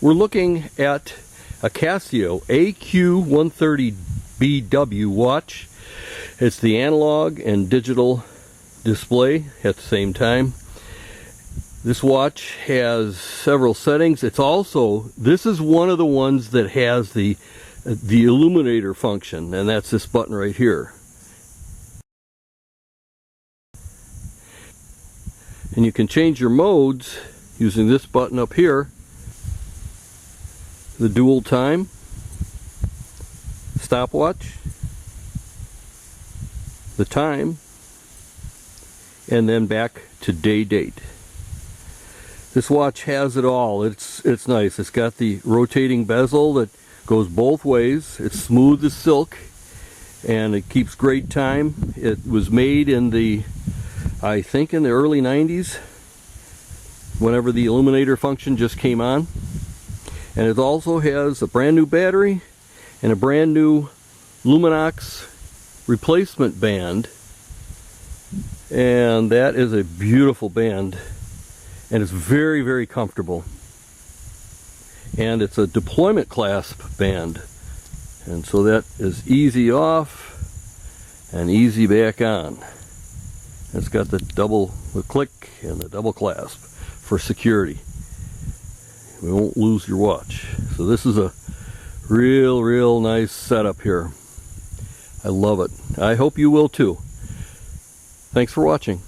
We're looking at a CASIO AQ 130BW watch. It's the analog and digital display at the same time. This watch has several settings. This is one of the ones that has the illuminator function, and that's this button right here. And you can change your modes using this button up here. The dual time, stopwatch, the time, and then back to date. This watch has it all. It's nice. It's got the rotating bezel that goes both ways. It's smooth as silk, and it keeps great time. It was made in I think in the early 90s, whenever the illuminator function just came on. And it also has a brand new battery and a brand new Luminox replacement band. And that is a beautiful band. And it's very, very comfortable. And it's a deployment clasp band. And so that is easy off and easy back on. It's got the click and the double clasp for security. We won't lose your watch. So this is a real nice setup here. I love it. I hope you will too. Thanks for watching.